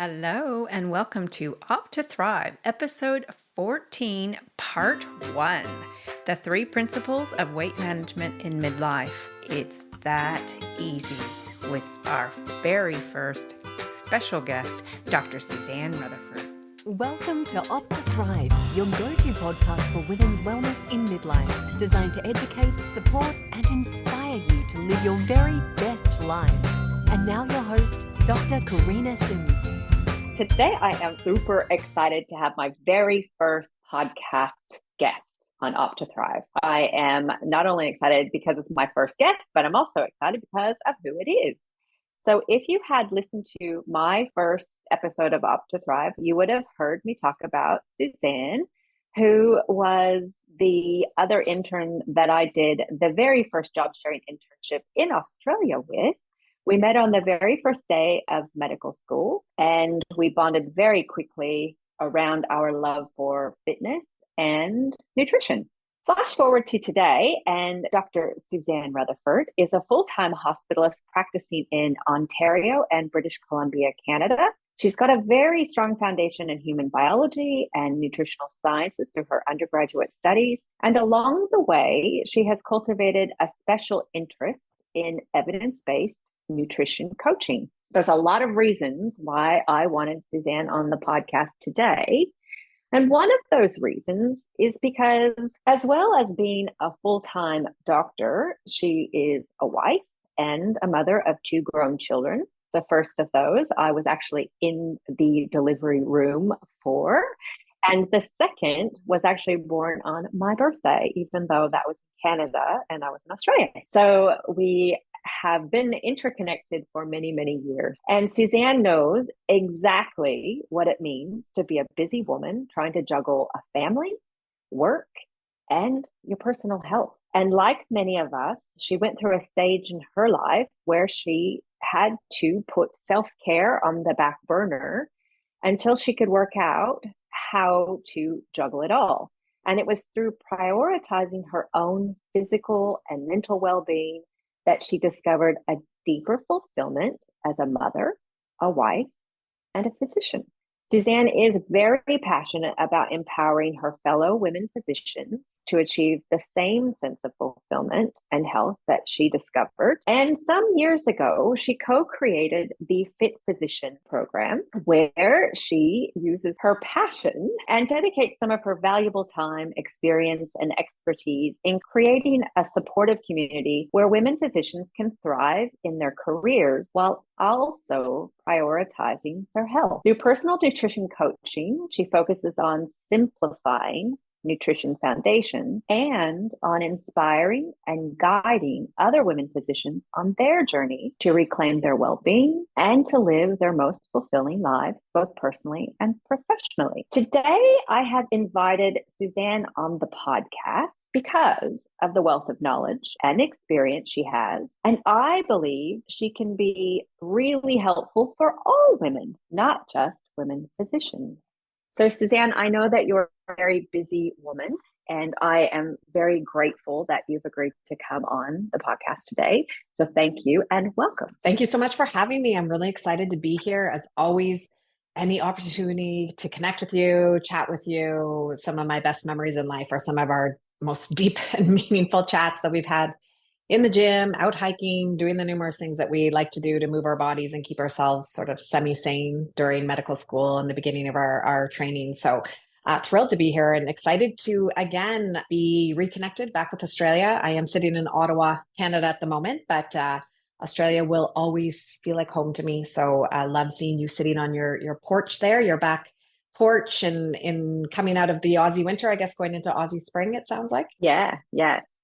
Hello, and welcome to Opt to Thrive, episode 14, part 1, the 3 principles of weight management in midlife. It's that easy with our very first special guest, Dr. Suzanne Rutherford. Welcome to Opt to Thrive, your go-to podcast for women's wellness in midlife, designed to educate, support, and inspire you to live your very best life. And now your host, Dr. Karina Sims. Today, I am super excited to have my very first podcast guest on Opt to Thrive. I am not only excited because it's my first guest, but I'm also excited because of who it is. So if you had listened to my first episode of Opt to Thrive, you would have heard me talk about Suzanne, who was the other intern that I did the very first job sharing internship in Australia with. We met on the very first day of medical school, and we bonded very quickly around our love for fitness and nutrition. Flash forward to today, and Dr. Suzanne Rutherford is a full-time hospitalist practicing in Ontario and British Columbia, Canada. She's got a very strong foundation in human biology and nutritional sciences through her undergraduate studies. And along the way, she has cultivated a special interest in evidence-based nutrition coaching. There's a lot of reasons why I wanted Suzanne on the podcast today. And one of those reasons is because, as well as being a full-time doctor, she is a wife and a mother of 2 grown children. The first of those I was actually in the delivery room for. And the second was actually born on my birthday, even though that was in Canada and I was in Australia. So we have been interconnected for many, many years. And Suzanne knows exactly what it means to be a busy woman trying to juggle a family, work, and your personal health. And like many of us, she went through a stage in her life where she had to put self-care on the back burner until she could work out how to juggle it all. And it was through prioritizing her own physical and mental well-being that she discovered a deeper fulfillment as a mother, a wife, and a physician. Suzanne is very passionate about empowering her fellow women physicians to achieve the same sense of fulfillment and health that she discovered. And some years ago, she co-created the Fit Physician program, where she uses her passion and dedicates some of her valuable time, experience, and expertise in creating a supportive community where women physicians can thrive in their careers while also prioritizing their health. Through personal nutrition coaching, she focuses on simplifying nutrition foundations and on inspiring and guiding other women physicians on their journeys to reclaim their well-being and to live their most fulfilling lives, both personally and professionally. Today, I have invited Suzanne on the podcast because of the wealth of knowledge and experience she has. And I believe she can be really helpful for all women, not just women physicians. So Suzanne, I know that you're a very busy woman, and I am very grateful that you've agreed to come on the podcast today. So thank you and welcome. Thank you so much for having me. I'm really excited to be here. As always, any opportunity to connect with you, chat with you. Some of my best memories in life are some of our most deep and meaningful chats that we've had in the gym, out hiking, doing the numerous things that we like to do to move our bodies and keep ourselves sort of semi-sane during medical school and the beginning of our training. So thrilled to be here and excited to, again, be reconnected back with Australia. I am sitting in Ottawa, Canada at the moment, but Australia will always feel like home to me. So I love seeing you sitting on your porch there, your back porch, and in coming out of the Aussie winter, I guess going into Aussie spring, it sounds like. Yeah.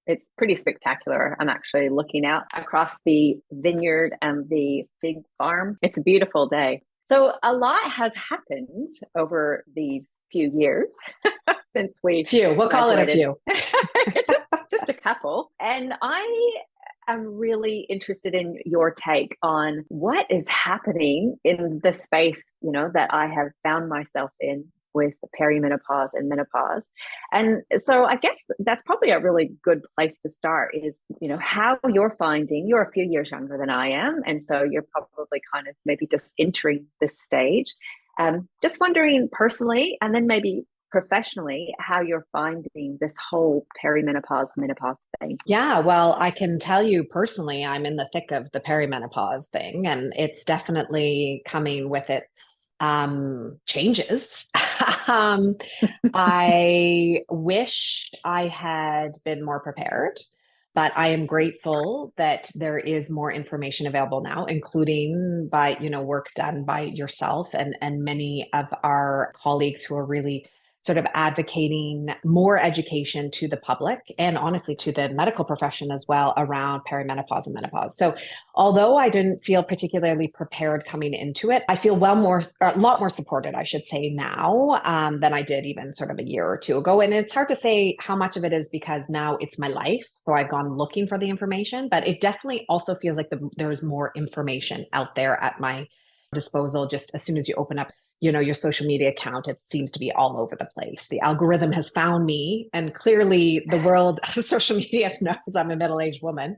It's pretty spectacular. I'm actually looking out across the vineyard and the fig farm. It's a beautiful day. So a lot has happened over these few years since we'll call it a few. just a couple. And I am really interested in your take on what is happening in the space, that I have found myself in with perimenopause and menopause. And so I guess that's probably a really good place to start is, how you're finding, you're a few years younger than I am. And so you're probably kind of maybe just entering this stage. Just wondering personally, and then maybe professionally, how you're finding this whole perimenopause, menopause thing. Yeah, well, I can tell you personally, I'm in the thick of the perimenopause thing, and it's definitely coming with its changes. I wish I had been more prepared, but I am grateful that there is more information available now, including by, work done by yourself and many of our colleagues who are really sort of advocating more education to the public and honestly to the medical profession as well around perimenopause and menopause. So although I didn't feel particularly prepared coming into it, I feel a lot more supported, I should say now, than I did even sort of a year or two ago. And it's hard to say how much of it is because now it's my life. So I've gone looking for the information, but it definitely also feels like there's more information out there at my disposal. Just as soon as you open up your social media account, it seems to be all over the place. The algorithm has found me, and clearly the world of social media knows I'm a middle-aged woman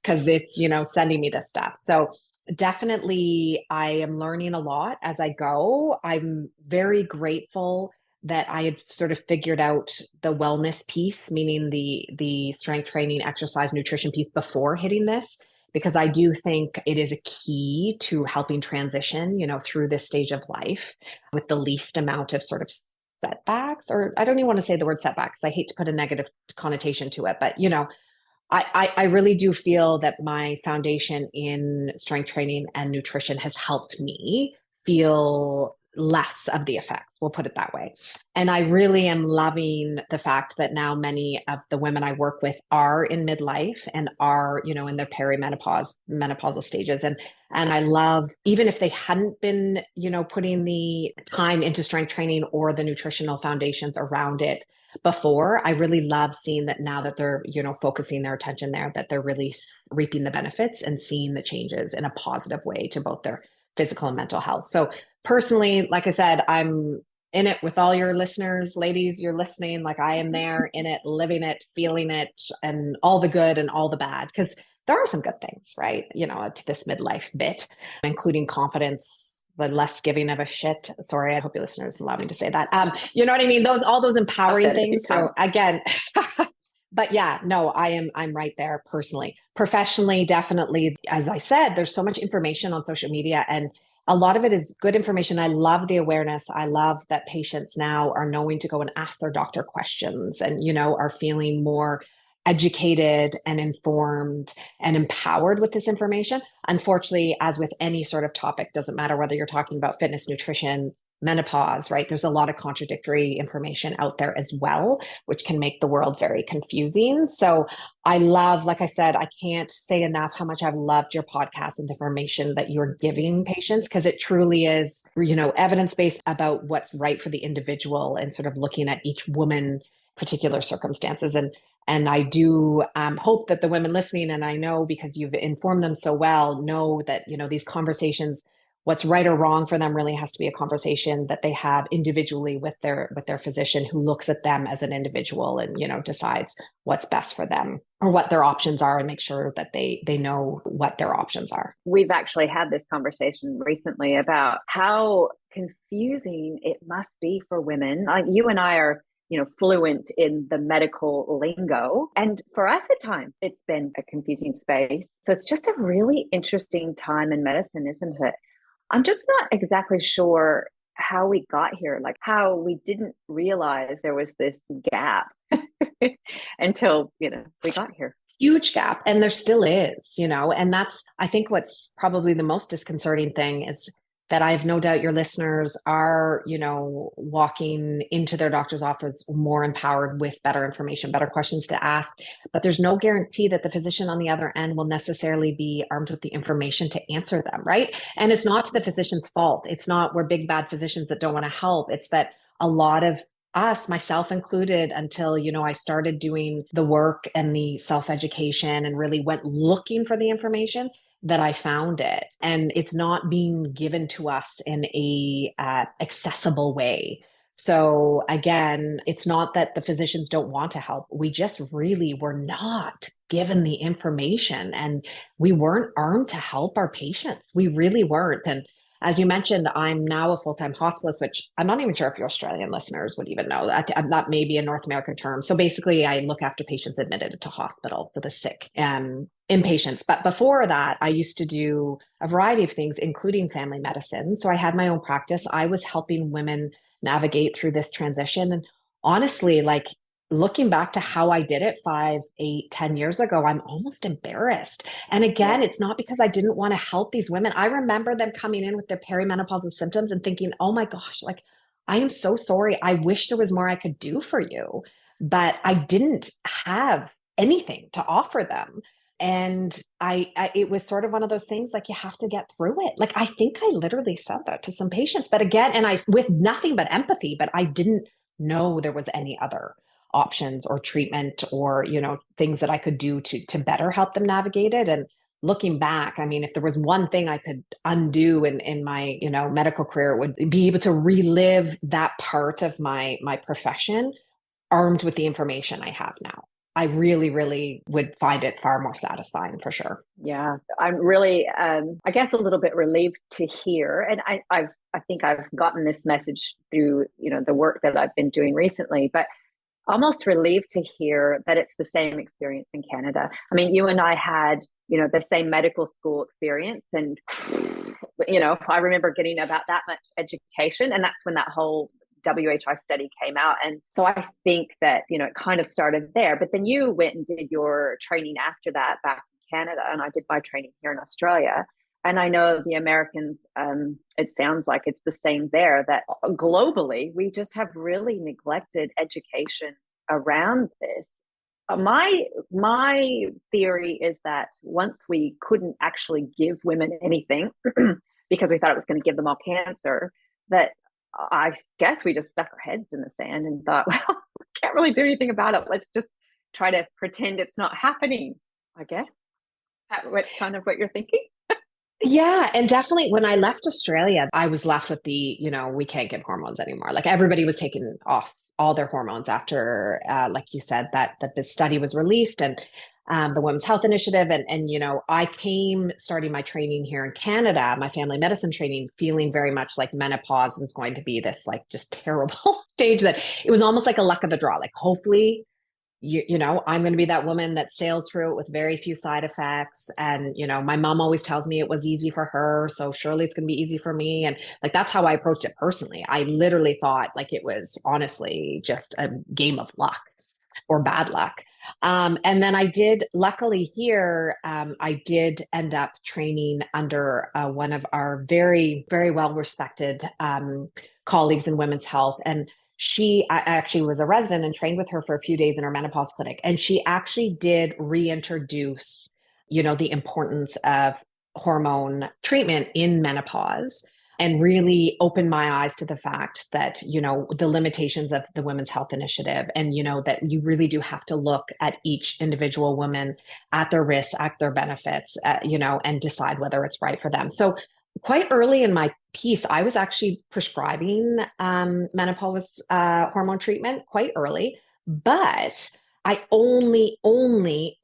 because it's, sending me this stuff. So definitely I am learning a lot as I go. I'm very grateful that I had sort of figured out the wellness piece, meaning the strength training, exercise, nutrition piece before hitting this, because I do think it is a key to helping transition, through this stage of life with the least amount of sort of setbacks, or I don't even want to say the word setbacks. I hate to put a negative connotation to it, but, I really do feel that my foundation in strength training and nutrition has helped me feel less of the effects, we'll put it that way. And I really am loving the fact that now many of the women I work with are in midlife and are, in their menopausal stages. And I love, even if they hadn't been, putting the time into strength training or the nutritional foundations around it before, I really love seeing that now that they're, focusing their attention there, that they're really reaping the benefits and seeing the changes in a positive way to both their physical and mental health. So personally, like I said, I'm in it with all your listeners, ladies, you're listening, like I am there in it, living it, feeling it, and all the good and all the bad, because there are some good things, right? To this midlife bit, including confidence, the less giving of a shit. Sorry, I hope your listeners allow me to say that. You know what I mean? All those empowering things. So again, but yeah, no, I'm right there personally. Professionally, definitely, as I said, there's so much information on social media, and a lot of it is good information. I love the awareness. I love that patients now are knowing to go and ask their doctor questions and, are feeling more educated and informed and empowered with this information. Unfortunately, as with any sort of topic, doesn't matter whether you're talking about fitness, nutrition, menopause, right? There's a lot of contradictory information out there as well, which can make the world very confusing. So I love, like I said, I can't say enough how much I've loved your podcast and the information that you're giving patients, because it truly is, evidence-based about what's right for the individual and sort of looking at each woman particular circumstances. And I do hope that the women listening, and I know because you've informed them so well, know that, these conversations, what's right or wrong for them really has to be a conversation that they have individually with their physician, who looks at them as an individual and, decides what's best for them or what their options are, and make sure that they know what their options are. We've actually had this conversation recently about how confusing it must be for women. Like you and I are, fluent in the medical lingo. And for us at times, it's been a confusing space. So it's just a really interesting time in medicine, isn't it? I'm just not exactly sure how we got here, like how we didn't realize there was this gap until, we got here. Huge gap. And there still is, and that's, I think what's probably the most disconcerting thing is that I have no doubt your listeners are, walking into their doctor's office more empowered with better information, better questions to ask. But there's no guarantee that the physician on the other end will necessarily be armed with the information to answer them, right? And it's not the physician's fault. It's not we're big bad physicians that don't want to help. It's that a lot of us, myself included, until, I started doing the work and the self-education and really went looking for the information, that I found it. And it's not being given to us in a accessible way. So again, it's not that the physicians don't want to help. We just really were not given the information, and we weren't armed to help our patients. We really weren't. And as you mentioned, I'm now a full-time hospitalist, which I'm not even sure if your Australian listeners would even know. That may be a North American term. So basically, I look after patients admitted to hospital for the sick and inpatients. But before that, I used to do a variety of things, including family medicine. So I had my own practice. I was helping women navigate through this transition. And honestly, like looking back to how I did it 5, 8, 10 years ago, I'm almost embarrassed. And again, it's not because I didn't want to help these women. I remember them coming in with their perimenopausal symptoms and thinking, oh my gosh, like, I am so sorry. I wish there was more I could do for you, but I didn't have anything to offer them. And it was sort of one of those things like you have to get through it. Like, I think I literally said that to some patients, but again, and I, with nothing but empathy, but I didn't know there was any other options or treatment or, things that I could do to better help them navigate it. And looking back, I mean, if there was one thing I could undo in my, medical career, it would be able to relive that part of my profession armed with the information I have now. I really, really would find it far more satisfying for sure. Yeah, I'm really, I guess, a little bit relieved to hear. And I think I've gotten this message through, the work that I've been doing recently, but almost relieved to hear that it's the same experience in Canada. I mean, you and I had, the same medical school experience. And, I remember getting about that much education. And that's when that whole WHI study came out. And so I think that, it kind of started there. But then you went and did your training after that back in Canada. And I did my training here in Australia. And I know the Americans, it sounds like it's the same there, that globally, we just have really neglected education around this. My theory is that once we couldn't actually give women anything because we thought it was going to give them all cancer, that I guess we just stuck our heads in the sand and thought, well, we can't really do anything about it. Let's just try to pretend it's not happening, I guess. That's kind of what you're thinking? Yeah. And definitely when I left Australia, I was left with the, we can't give hormones anymore. Like everybody was taking off all their hormones after, like you said, that the study was released and the Women's Health Initiative. And, I came starting my training here in Canada, my family medicine training, feeling very much like menopause was going to be this like just terrible stage that it was almost like a luck of the draw. Like hopefully, I'm going to be that woman that sails through it with very few side effects. And, my mom always tells me it was easy for her. So surely it's going to be easy for me. And like, that's how I approached it personally. I literally thought like it was honestly just a game of luck or bad luck. And then I did, luckily here, I did end up training under one of our very, very well-respected colleagues in women's health. And I actually was a resident and trained with her for a few days in her menopause clinic. And she actually did reintroduce, the importance of hormone treatment in menopause and really opened my eyes to the fact that, the limitations of the Women's Health Initiative and, that you really do have to look at each individual woman, at their risks, at their benefits, and decide whether it's right for them. So quite early in my piece, I was actually prescribing menopause hormone treatment quite early, but I only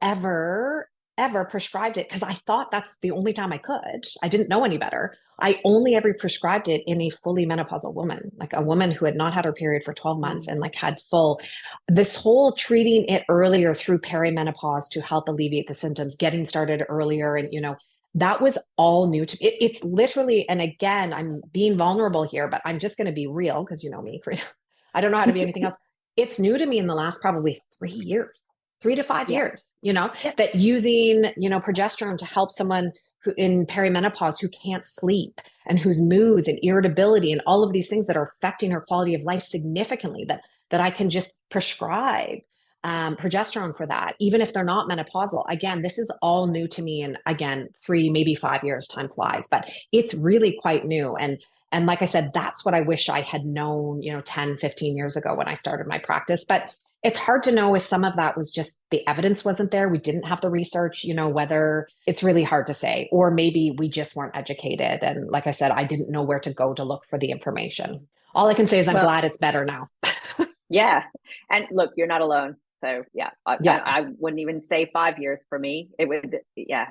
ever prescribed it because I thought that's the only time I could. I didn't know any better. I only ever prescribed it in a fully menopausal woman, like a woman who had not had her period for 12 months and like had this whole treating it earlier through perimenopause to help alleviate the symptoms, getting started earlier. And, that was all new to me. It's literally, and again, I'm being vulnerable here, but I'm just going to be real because you know me, I don't know how to be anything else. It's new to me in the last probably 3 years. 3 to 5 years, that using, progesterone to help someone who in perimenopause who can't sleep and whose moods and irritability and all of these things that are affecting her quality of life significantly, that I can just prescribe progesterone for that, even if they're not menopausal. Again, this is all new to me. And again, 3, maybe 5 years, time flies, but it's really quite new. And like I said, that's what I wish I had known, 10, 15 years ago when I started my practice. But it's hard to know if some of that was just the evidence wasn't there. We didn't have the research, whether it's really hard to say, or maybe we just weren't educated. And like I said, I didn't know where to go to look for the information. All I can say is I'm Well, glad it's better now. yeah. And look, you're not alone. So yeah, Yeah. I wouldn't even say 5 years for me. It would, yeah.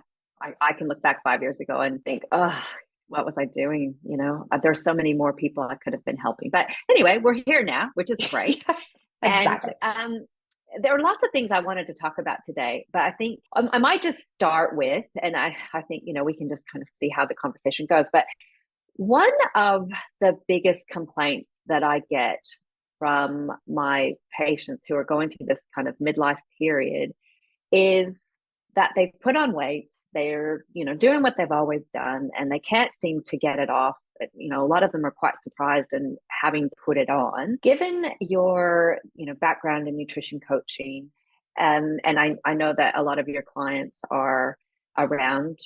I can look back 5 years ago and think, oh, what was I doing? There's so many more people I could have been helping. But anyway, we're here now, which is great. And Exactly. there are lots of things I wanted to talk about today, but I think I might just start with, and I think, we can just kind of see how the conversation goes. But one of the biggest complaints that I get from my patients who are going through this kind of midlife period is that they've put on weight, they're, doing what they've always done, and they can't seem to get it off. A lot of them are quite surprised in having put it on. Given your, background in nutrition coaching, and I know that a lot of your clients are around,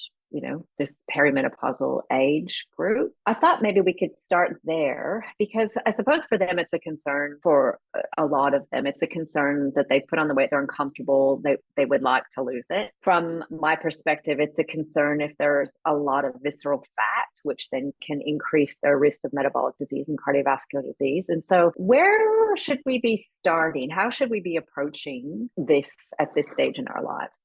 this perimenopausal age group. I thought maybe we could start there, because I suppose for them, it's a concern. For a lot of them, it's a concern that they put on the weight, they're uncomfortable, they would like to lose it. From my perspective, it's a concern if there's a lot of visceral fat, which then can increase their risk of metabolic disease and cardiovascular disease. And so where should we be starting? How should we be approaching this at this stage in our lives?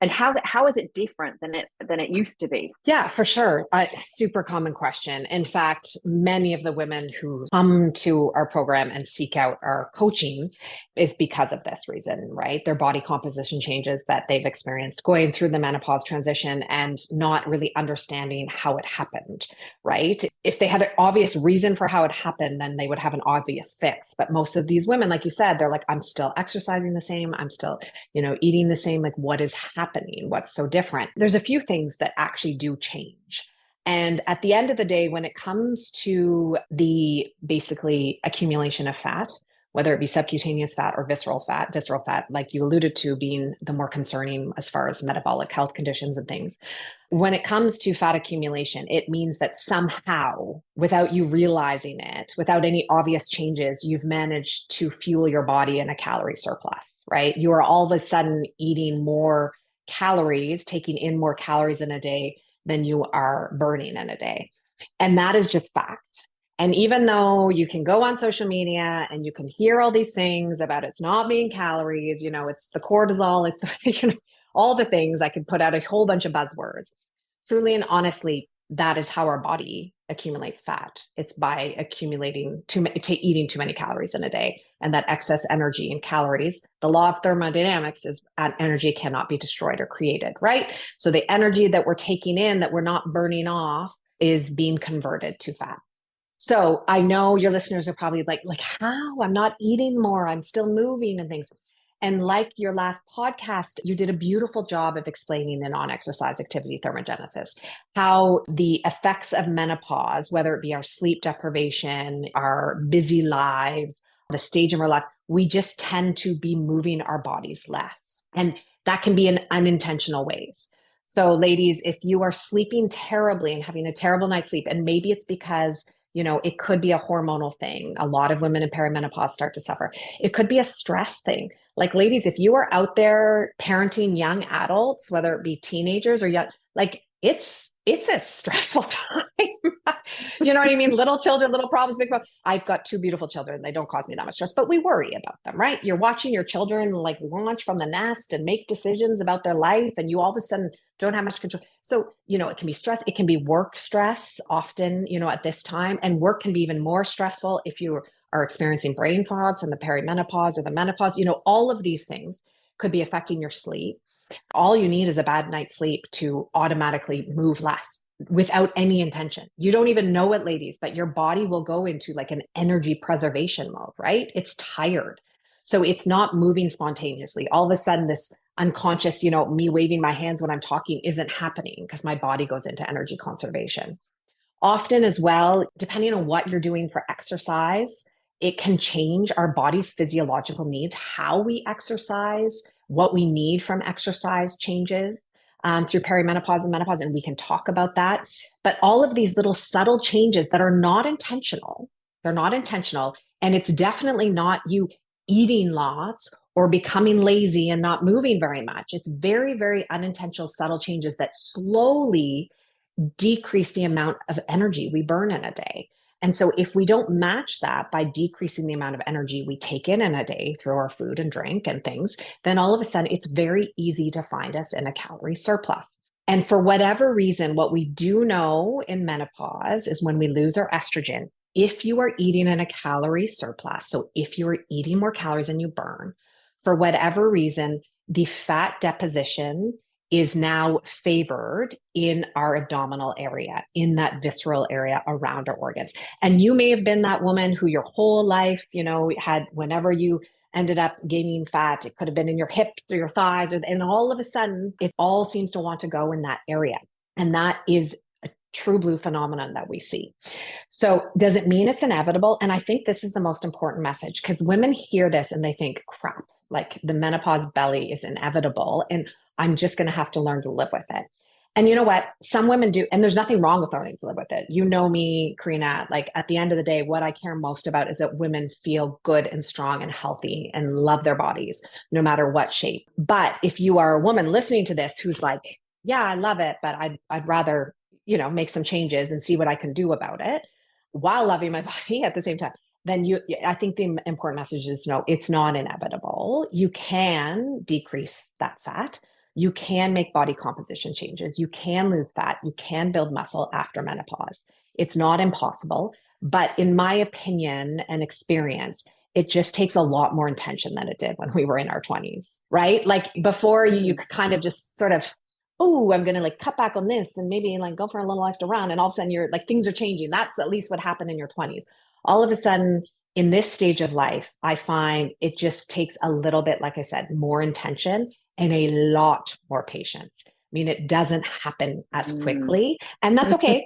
And how is it different than it used to be? Yeah, for sure. Super common question. In fact, many of the women who come to our program and seek out our coaching is because of this reason, right? Their body composition changes that they've experienced going through the menopause transition and not really understanding how it happened, right? If they had an obvious reason for how it happened, then they would have an obvious fix. But most of these women, like you said, they're like, I'm still exercising the same. I'm still, eating the same. Like, what is happening? What's so different? There's a few things that actually do change. And at the end of the day, when it comes to the basically accumulation of fat, whether it be subcutaneous fat or visceral fat, like you alluded to, being the more concerning as far as metabolic health conditions and things. When it comes to fat accumulation, it means that somehow, without you realizing it, without any obvious changes, you've managed to fuel your body in a calorie surplus, right? You are all of a sudden eating more calories, taking in more calories in a day than you are burning in a day. And that is just fact. And even though you can go on social media and you can hear all these things about it's not being calories, it's the cortisol, it's all the things, I could put out a whole bunch of buzzwords. Truly and honestly, that is how our body accumulates fat. It's by accumulating eating too many calories in a day. And that excess energy and calories, the law of thermodynamics is energy cannot be destroyed or created, right? So the energy that we're taking in that we're not burning off is being converted to fat. So I know your listeners are probably like how? I'm not eating more. I'm still moving and things. And like your last podcast, you did a beautiful job of explaining the non-exercise activity thermogenesis, how the effects of menopause, whether it be our sleep deprivation, our busy lives, the stage of our life, we just tend to be moving our bodies less. And that can be in unintentional ways. So ladies, if you are sleeping terribly and having a terrible night's sleep, and maybe it's because it could be a hormonal thing. A lot of women in perimenopause start to suffer. It could be a stress thing. Like ladies, if you are out there parenting young adults, whether it be teenagers or young, like it's a stressful time. You know what I mean? Little children, little problems, big problems. I've got two beautiful children. They don't cause me that much stress, but we worry about them, right? You're watching your children like launch from the nest and make decisions about their life, and you all of a sudden don't have much control. So, it can be stress. It can be work stress often, at this time. And work can be even more stressful if you are experiencing brain fog from the perimenopause or the menopause. All of these things could be affecting your sleep. All you need is a bad night's sleep to automatically move less without any intention. You don't even know it, ladies, but your body will go into like an energy preservation mode, right? It's tired. So it's not moving spontaneously. All of a sudden, this unconscious, me waving my hands when I'm talking isn't happening because my body goes into energy conservation. Often as well, depending on what you're doing for exercise, it can change our body's physiological needs, how we exercise, what we need from exercise changes through perimenopause and menopause, and we can talk about that. But all of these little subtle changes that are not intentional, they're not intentional, and it's definitely not you eating lots or becoming lazy and not moving very much. It's very, very unintentional, subtle changes that slowly decrease the amount of energy we burn in a day. And so if we don't match that by decreasing the amount of energy we take in a day through our food and drink and things, then all of a sudden it's very easy to find us in a calorie surplus. And for whatever reason, what we do know in menopause is when we lose our estrogen, if you are eating in a calorie surplus, so if you are eating more calories than you burn, for whatever reason, the fat deposition is now favored in our abdominal area, in that visceral area around our organs. And you may have been that woman who your whole life, had, whenever you ended up gaining fat, it could have been in your hips or your thighs, and all of a sudden it all seems to want to go in that area. And that is a true blue phenomenon that we see. So does it mean it's inevitable? And I think this is the most important message, because women hear this and they think, crap, like the menopause belly is inevitable and I'm just going to have to learn to live with it. And you know what? Some women do, and there's nothing wrong with learning to live with it. You know me, Karina, like at the end of the day, what I care most about is that women feel good and strong and healthy and love their bodies, no matter what shape. But if you are a woman listening to this who's like, yeah, I love it, but I'd rather, make some changes and see what I can do about it while loving my body at the same time, then I think the important message is, no, it's not inevitable. You can decrease that fat. You can make body composition changes. You can lose fat. You can build muscle after menopause. It's not impossible, but in my opinion and experience, it just takes a lot more intention than it did when we were in our 20s, right? Like before you could kind of just sort of, oh, I'm going to like cut back on this and maybe like go for a little extra run. And all of a sudden you're like, things are changing. That's at least what happened in your 20s. All of a sudden in this stage of life, I find it just takes a little bit, like I said, more intention and a lot more patience. I mean, it doesn't happen as quickly, and that's okay.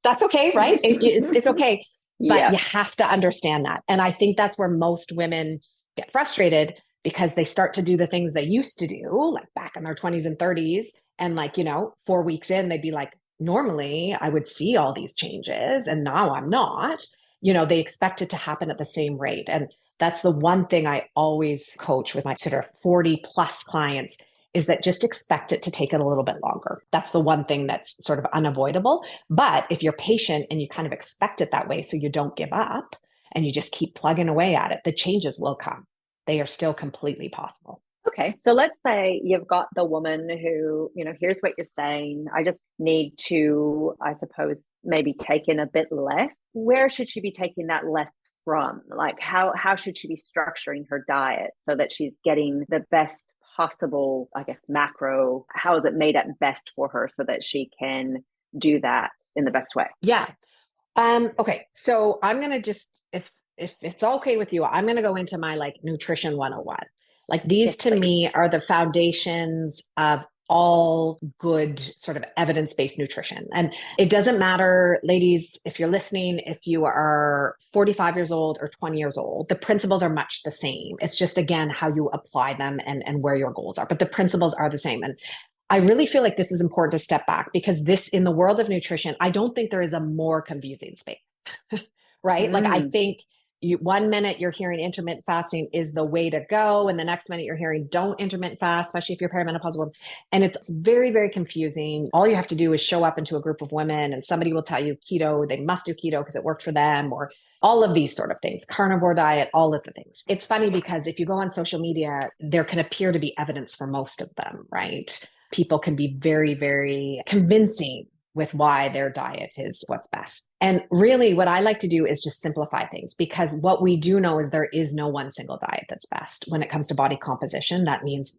That's okay, right? It's okay, but you have to understand that. And I think that's where most women get frustrated, because they start to do the things they used to do, like back in their 20s and 30s. And like, 4 weeks in, they'd be like, normally I would see all these changes and now I'm not. They expect it to happen at the same rate. And that's the one thing I always coach with my sort of 40 plus clients, is that just expect it to take it a little bit longer. That's the one thing that's sort of unavoidable. But if you're patient and you kind of expect it that way, so you don't give up and you just keep plugging away at it, the changes will come. They are still completely possible. Okay. So let's say you've got the woman who, here's what you're saying. I just need to, I suppose, maybe take in a bit less. Where should she be taking that less from? Like how should she be structuring her diet so that she's getting the best possible, I guess, macro? How is it made at best for her so that she can do that in the best way? Yeah. Okay. So I'm going to just, if it's okay with you, I'm going to go into my like nutrition 101. Like these to me are the foundations of all good sort of evidence-based nutrition. And it doesn't matter, ladies, if you're listening, if you are 45 years old or 20 years old, the principles are much the same. It's just, again, how you apply them and where your goals are. But the principles are the same. And I really feel like this is important to step back, because this, in the world of nutrition, I don't think there is a more confusing space, right? Like I think one minute you're hearing intermittent fasting is the way to go, and the next minute you're hearing don't intermittent fast, especially if you're perimenopausal woman. And it's very, very confusing. All you have to do is show up into a group of women and somebody will tell you keto, they must do keto because it worked for them, or all of these sort of things, carnivore diet, all of the things. It's funny because if you go on social media, there can appear to be evidence for most of them, right? People can be very, very convincing with why their diet is what's best. And really what I like to do is just simplify things, because what we do know is there is no one single diet that's best when it comes to body composition. That means,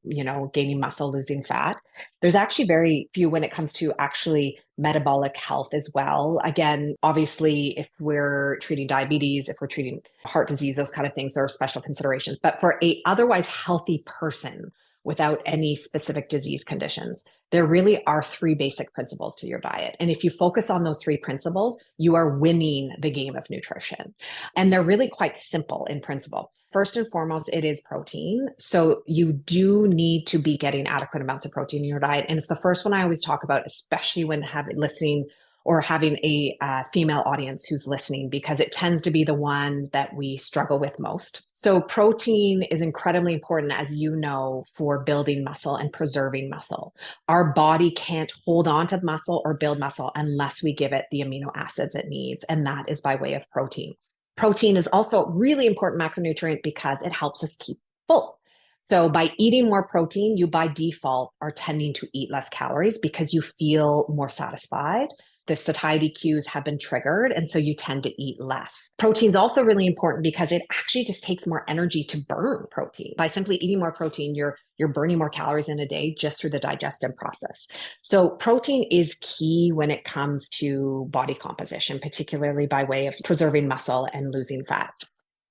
gaining muscle, losing fat. There's actually very few when it comes to actually metabolic health as well. Again, obviously, if we're treating diabetes, if we're treating heart disease, those kind of things, there are special considerations. But for a otherwise healthy person without any specific disease conditions, there really are three basic principles to your diet. And if you focus on those three principles, you are winning the game of nutrition. And they're really quite simple in principle. First and foremost, it is protein. So you do need to be getting adequate amounts of protein in your diet. And it's the first one I always talk about, especially when listening or having a female audience who's listening, because it tends to be the one that we struggle with most. So protein is incredibly important, as you know, for building muscle and preserving muscle. Our body can't hold on to muscle or build muscle unless we give it the amino acids it needs, and that is by way of protein. Protein is also a really important macronutrient because it helps us keep full. So by eating more protein, you by default are tending to eat less calories because you feel more satisfied. The satiety cues have been triggered, and so you tend to eat less. Protein is also really important because it actually just takes more energy to burn protein. By simply eating more protein, you're burning more calories in a day just through the digestive process. So protein is key when it comes to body composition, particularly by way of preserving muscle and losing fat.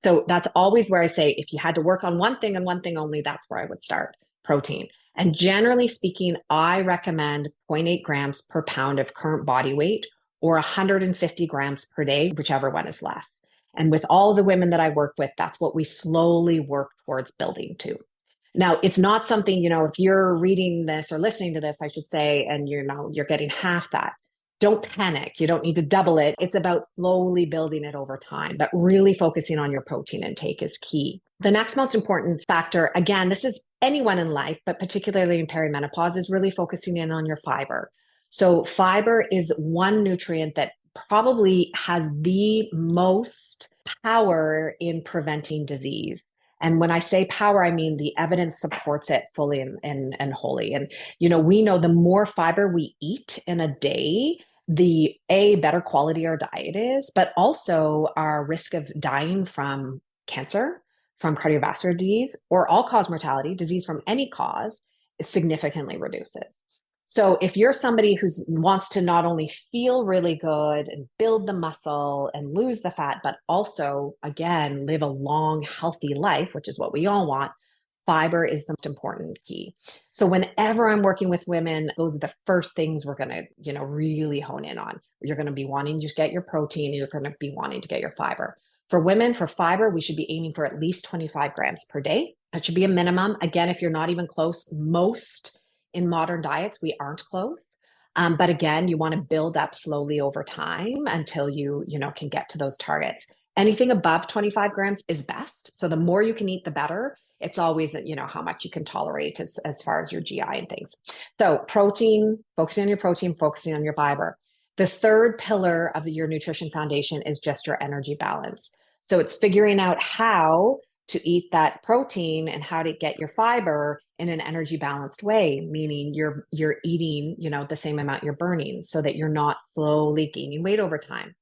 So that's always where I say, if you had to work on one thing and one thing only, that's where I would start: protein. And generally speaking, I recommend 0.8 grams per pound of current body weight, or 150 grams per day, whichever one is less. And with all the women that I work with, that's what we slowly work towards building to. Now, it's not something, if you're reading this or listening to this, I should say, and you're getting half that, don't panic. You don't need to double it. It's about slowly building it over time, but really focusing on your protein intake is key. The next most important factor, again, this is anyone in life, but particularly in perimenopause, is really focusing in on your fiber. So fiber is one nutrient that probably has the most power in preventing disease. And when I say power, I mean the evidence supports it fully and wholly. And, we know the more fiber we eat in a day, the better quality our diet is, but also our risk of dying from cancer, from cardiovascular disease, or all-cause mortality, disease from any cause, significantly reduces. So if you're somebody who wants to not only feel really good and build the muscle and lose the fat, but also, again, live a long, healthy life, which is what we all want, fiber is the most important key. So whenever I'm working with women, those are the first things we're going to, really hone in on. You're going to be wanting to get your protein, and you're going to be wanting to get your fiber. For women, for fiber, we should be aiming for at least 25 grams per day. That should be a minimum. Again, if you're not even close, most in modern diets, we aren't close. But again, you want to build up slowly over time until you can get to those targets. Anything above 25 grams is best. So the more you can eat, the better. It's always, how much you can tolerate as far as your GI and things. So protein, focusing on your protein, focusing on your fiber. The third pillar of your nutrition foundation is just your energy balance. So it's figuring out how to eat that protein and how to get your fiber in an energy balanced way, meaning you're eating, the same amount you're burning, so that you're not slowly gaining weight over time.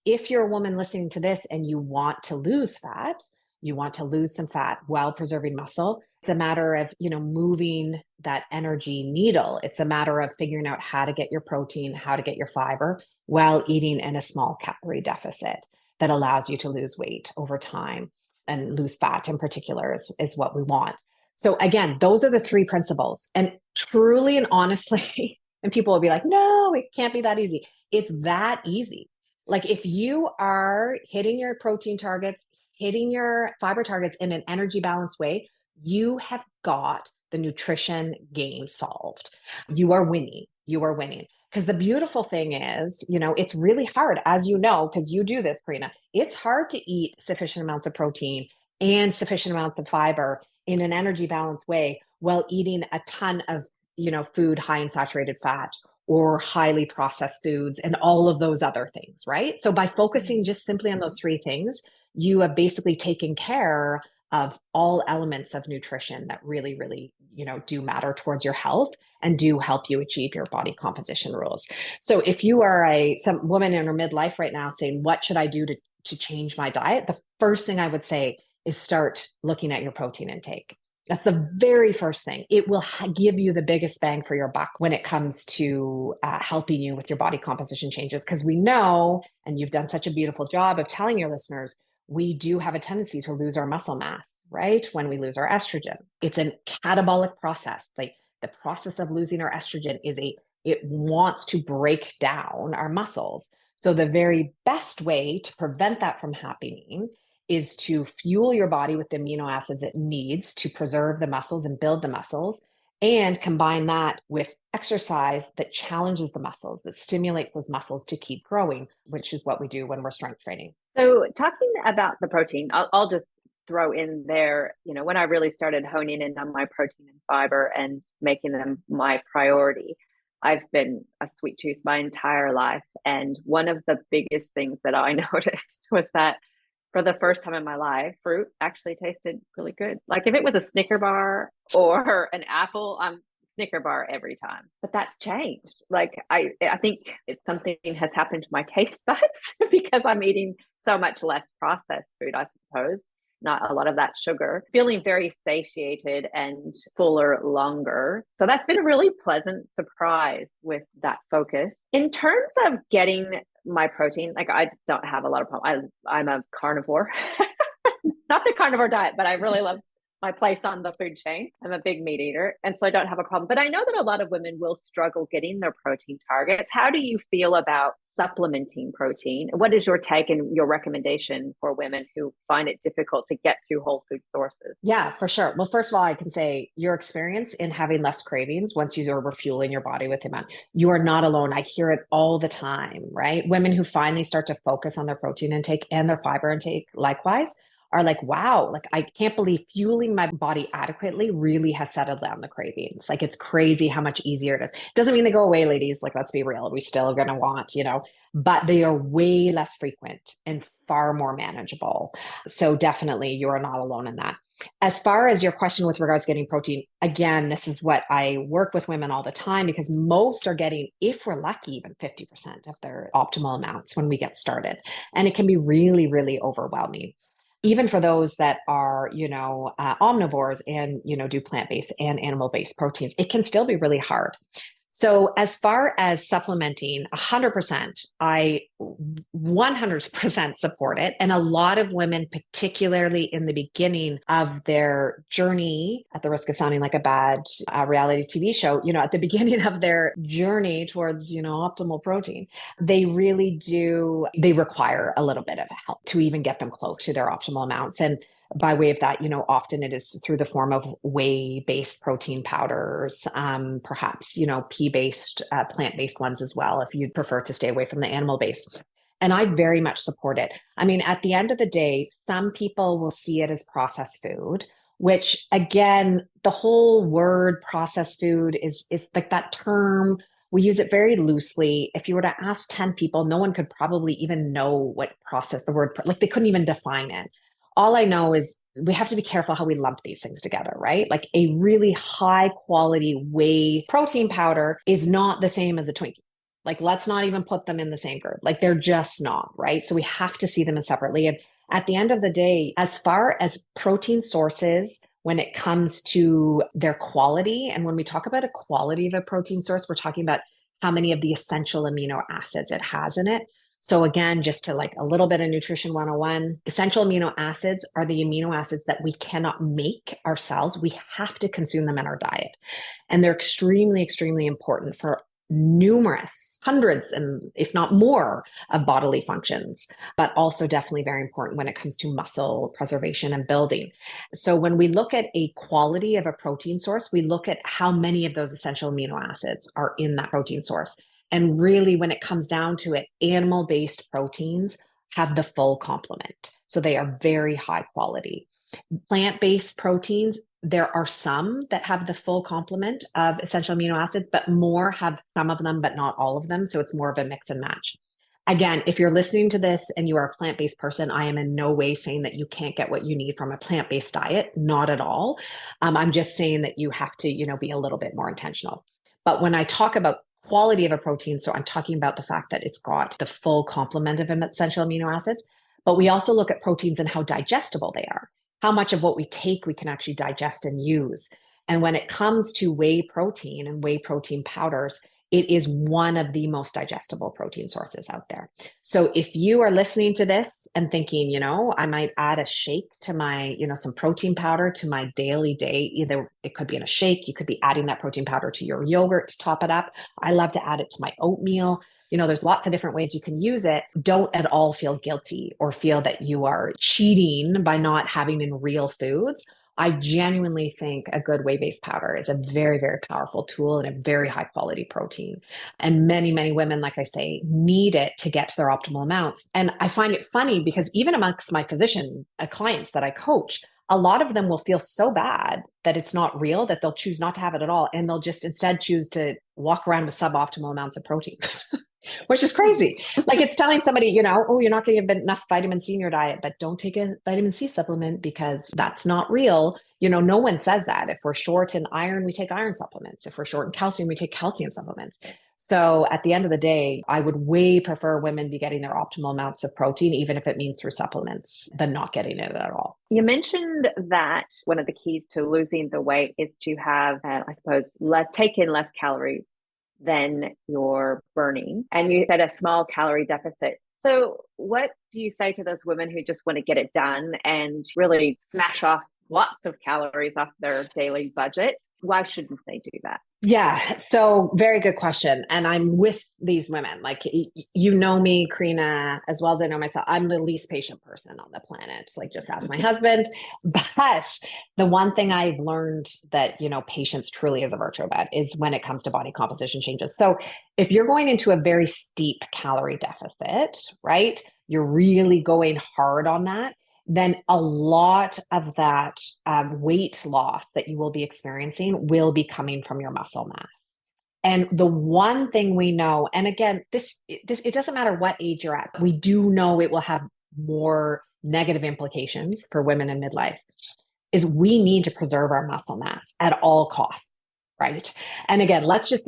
If you're a woman listening to this and you want to lose fat, you want to lose some fat while preserving muscle, it's a matter of, moving that energy needle. It's a matter of figuring out how to get your protein, how to get your fiber while eating in a small calorie deficit that allows you to lose weight over time, and lose fat in particular is what we want. So again, those are the three principles. And truly and honestly, and people will be like, no, it can't be that easy. It's that easy. Like if you are hitting your protein targets, hitting your fiber targets in an energy balanced way, you have got the nutrition game solved. You are winning. You are winning. Because the beautiful thing is, it's really hard, as you know, because you do this, Karina. It's hard to eat sufficient amounts of protein and sufficient amounts of fiber in an energy balanced way while eating a ton of, food high in saturated fat or highly processed foods and all of those other things, right? So by focusing just simply on those three things, you have basically taken care of all elements of nutrition that really, really, do matter towards your health and do help you achieve your body composition rules. So if you are some woman in her midlife right now saying, what should I do to change my diet? The first thing I would say is start looking at your protein intake. That's the very first thing. It will give you the biggest bang for your buck when it comes to helping you with your body composition changes. Because we know, and you've done such a beautiful job of telling your listeners, we do have a tendency to lose our muscle mass, right? When we lose our estrogen. It's a catabolic process. Like the process of losing our estrogen it wants to break down our muscles. So the very best way to prevent that from happening is to fuel your body with the amino acids it needs to preserve the muscles and build the muscles, and combine that with exercise that challenges the muscles, that stimulates those muscles to keep growing, which is what we do when we're strength training. So talking about the protein, I'll just throw in there, when I really started honing in on my protein and fiber and making them my priority, I've been a sweet tooth my entire life. And one of the biggest things that I noticed was that for the first time in my life, fruit actually tasted really good. Like if it was a Snicker bar or an apple, I'm Snicker bar every time. But that's changed. Like I think it's something has happened to my taste buds because I'm eating so much less processed food, I suppose. Not a lot of that sugar, feeling very satiated and fuller longer. So that's been a really pleasant surprise with that focus. In terms of getting my protein, like I don't have a lot of problem. I'm a carnivore, not the carnivore diet, but I really love my place on the food chain. I'm a big meat eater, and so I don't have a problem. But I know that a lot of women will struggle getting their protein targets. How do you feel about supplementing protein? What is your take and your recommendation for women who find it difficult to get through whole food sources? Yeah, for sure. Well, first of all, I can say your experience in having less cravings once you are refueling your body with the amount, you are not alone. I hear it all the time, right? Women who finally start to focus on their protein intake and their fiber intake likewise are like, wow, like I can't believe fueling my body adequately really has settled down the cravings. Like it's crazy how much easier it is. Doesn't mean they go away, ladies. Like, let's be real. We still are going to want, but they are way less frequent and far more manageable. So definitely you are not alone in that. As far as your question with regards to getting protein, again, this is what I work with women all the time because most are getting, if we're lucky, even 50% of their optimal amounts when we get started. And it can be really, really overwhelming. Even for those that are, omnivores and, do plant-based and animal-based proteins, it can still be really hard. So as far as supplementing, 100%, I 100% support it. And a lot of women, particularly in the beginning of their journey, at the risk of sounding like a bad reality TV show, at the beginning of their journey towards, optimal protein, they require a little bit of help to even get them close to their optimal amounts. And by way of that, often it is through the form of whey-based protein powders, perhaps, pea-based, plant-based ones as well, if you'd prefer to stay away from the animal-based. And I very much support it. I mean, at the end of the day, some people will see it as processed food, which again, the whole word processed food is like that term. We use it very loosely. If you were to ask 10 people, no one could probably even know what the word, like they couldn't even define it. All I know is we have to be careful how we lump these things together, right? Like a really high quality whey protein powder is not the same as a Twinkie. Like, let's not even put them in the same group. Like, they're just not, right? So we have to see them as separately. And at the end of the day, as far as protein sources, when it comes to their quality, and when we talk about a quality of a protein source, we're talking about how many of the essential amino acids it has in it. So again, just to like a little bit of nutrition 101, essential amino acids are the amino acids that we cannot make ourselves. We have to consume them in our diet. And they're extremely, extremely important for numerous hundreds and if not more of bodily functions, but also definitely very important when it comes to muscle preservation and building. So when we look at a quality of a protein source, we look at how many of those essential amino acids are in that protein source. And really, when it comes down to it, animal-based proteins have the full complement. So they are very high quality. Plant-based proteins, there are some that have the full complement of essential amino acids, but more have some of them, but not all of them. So it's more of a mix and match. Again, if you're listening to this and you are a plant-based person, I am in no way saying that you can't get what you need from a plant-based diet. Not at all. I'm just saying that you have to, be a little bit more intentional. But when I talk about quality of a protein, so I'm talking about the fact that it's got the full complement of essential amino acids, but we also look at proteins and how digestible they are. How much of what we take we can actually digest and use. And when it comes to whey protein and whey protein powders, it is one of the most digestible protein sources out there. So if you are listening to this and thinking, I might add a shake to my, some protein powder to my daily day, either it could be in a shake, you could be adding that protein powder to your yogurt to top it up. I love to add it to my oatmeal. There's lots of different ways you can use it. Don't at all feel guilty or feel that you are cheating by not having in real foods I genuinely think a good whey-based powder is a very, very powerful tool and a very high quality protein. And many, many women, like I say, need it to get to their optimal amounts. And I find it funny because even amongst my physician clients that I coach, a lot of them will feel so bad that it's not real that they'll choose not to have it at all. And they'll just instead choose to walk around with suboptimal amounts of protein. Which is crazy. Like it's telling somebody, oh, you're not getting enough vitamin C in your diet, but don't take a vitamin C supplement because that's not real. No one says that. If we're short in iron, we take iron supplements. If we're short in calcium, we take calcium supplements. So at the end of the day, I would way prefer women be getting their optimal amounts of protein, even if it means through supplements, than not getting it at all. You mentioned that one of the keys to losing the weight is to have, I suppose, take in less calories than you're burning. And you said a small calorie deficit. So what do you say to those women who just want to get it done and really smash off lots of calories off their daily budget? Why shouldn't they do that? Yeah. So very good question. And I'm with these women. Like, you know me, Karina, as well as I know myself. I'm the least patient person on the planet. Like, just ask my husband. But the one thing I've learned that, patience truly is a virtue about is when it comes to body composition changes. So if you're going into a very steep calorie deficit, right, you're really going hard on that, then a lot of that weight loss that you will be experiencing will be coming from your muscle mass. And the one thing we know, and again, this it doesn't matter what age you're at, we do know it will have more negative implications for women in midlife, is we need to preserve our muscle mass at all costs. Right. And again, let's just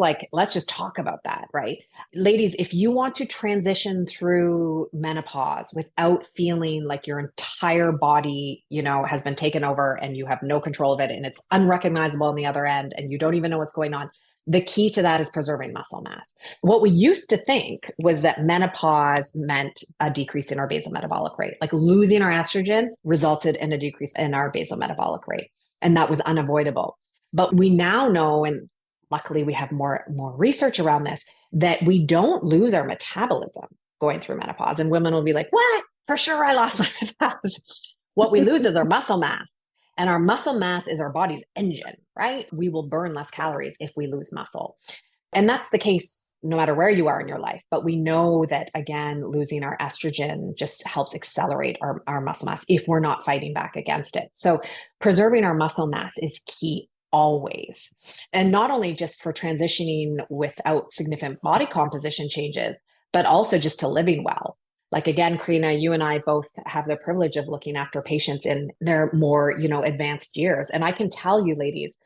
talk about that. Right. Ladies, if you want to transition through menopause without feeling like your entire body, has been taken over and you have no control of it and it's unrecognizable on the other end and you don't even know what's going on, the key to that is preserving muscle mass. What we used to think was that menopause meant a decrease in our basal metabolic rate, like losing our estrogen resulted in a decrease in our basal metabolic rate. And that was unavoidable. But we now know, and luckily we have more research around this, that we don't lose our metabolism going through menopause. And women will be like, what? For sure, I lost my metabolism. What we lose is our muscle mass. And our muscle mass is our body's engine, right? We will burn less calories if we lose muscle. And that's the case no matter where you are in your life. But we know that, again, losing our estrogen just helps accelerate our muscle mass if we're not fighting back against it. So preserving our muscle mass is key. Always. And not only just for transitioning without significant body composition changes, but also just to living well. Like, again, Karina, you and I both have the privilege of looking after patients in their more, advanced years. And I can tell you, ladies,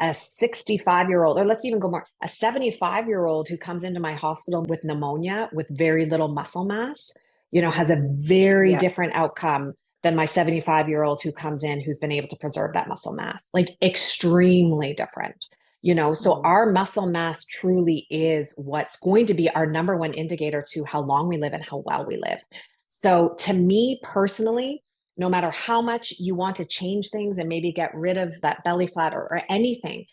a 65-year-old, or let's even go more, a 75-year-old who comes into my hospital with pneumonia with very little muscle mass, has a very different outcome than my 75-year-old who comes in who's been able to preserve that muscle mass, like extremely different. So our muscle mass truly is what's going to be our number one indicator to how long we live and how well we live. So to me personally, no matter how much you want to change things and maybe get rid of that belly fat or anything,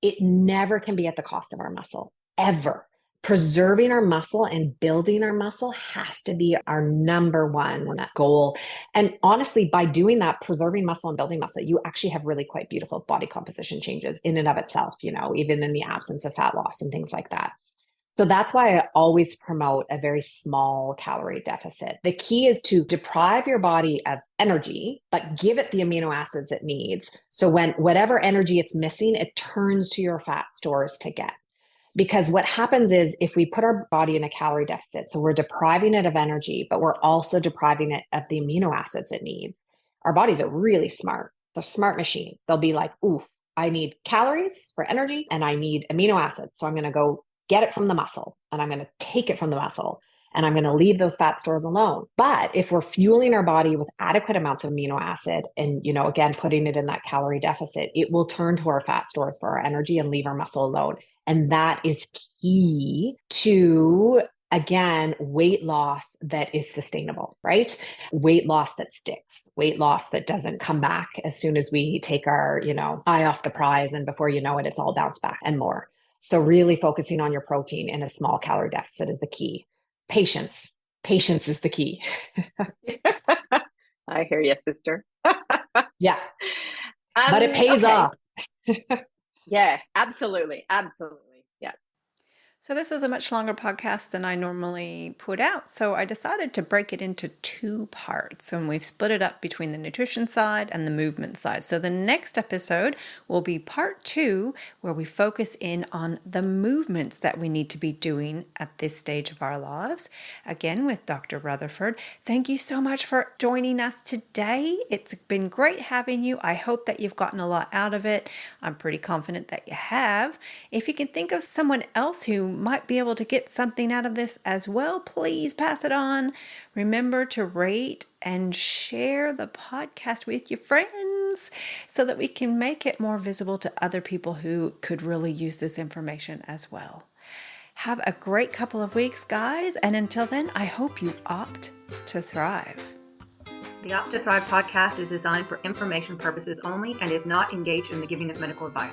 it never can be at the cost of our muscle, ever. Preserving our muscle and building our muscle has to be our number one goal. And honestly, by doing that, preserving muscle and building muscle, you actually have really quite beautiful body composition changes in and of itself, even in the absence of fat loss and things like that. So that's why I always promote a very small calorie deficit. The key is to deprive your body of energy, but give it the amino acids it needs. So when whatever energy it's missing, it turns to your fat stores to get. Because what happens is if we put our body in a calorie deficit, so we're depriving it of energy, but we're also depriving it of the amino acids it needs. Our bodies are really smart. They're smart machines. They'll be like, ooh, I need calories for energy and I need amino acids. So I'm going to go get it from the muscle and I'm going to take it from the muscle and I'm going to leave those fat stores alone. But if we're fueling our body with adequate amounts of amino acid and, again, putting it in that calorie deficit, it will turn to our fat stores for our energy and leave our muscle alone. And that is key to, again, weight loss that is sustainable, right? Weight loss that sticks, weight loss that doesn't come back as soon as we take our, eye off the prize. And before you know it, it's all bounced back and more. So really focusing on your protein in a small calorie deficit is the key. Patience is the key. I hear you, sister. Yeah. But it pays off. Yeah, absolutely. Absolutely. Yeah. So this was a much longer podcast than I normally put out. So I decided to break it into 2 parts, and we've split it up between the nutrition side and the movement side. So the next episode will be part 2, where we focus in on the movements that we need to be doing at this stage of our lives. Again, with Dr. Rutherford. Thank you so much for joining us today. It's been great having you. I hope that you've gotten a lot out of it. I'm pretty confident that you have. If you can think of someone else who might be able to get something out of this as well, please pass it on. Remember to rate and share the podcast with your friends so that we can make it more visible to other people who could really use this information as well. Have a great couple of weeks, guys, and until then, I hope you opt to thrive. The Opt to Thrive podcast is designed for information purposes only and is not engaged in the giving of medical advice.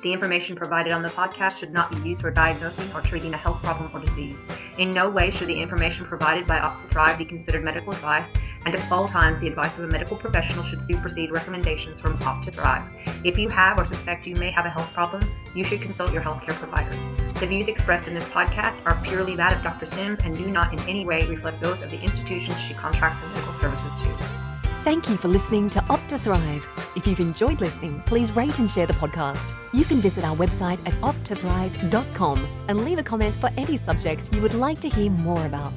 The information provided on the podcast should not be used for diagnosing or treating a health problem or disease. In no way should the information provided by Opt to Thrive be considered medical advice, and at all times the advice of a medical professional should supersede recommendations from Opt to Thrive. If you have or suspect you may have a health problem, you should consult your healthcare provider. The views expressed in this podcast are purely that of Dr. Sims and do not in any way reflect those of the institutions she contracts her medical services to. Thank you for listening to Opt to Thrive. If you've enjoyed listening, please rate and share the podcast. You can visit our website at optothrive.com and leave a comment for any subjects you would like to hear more about.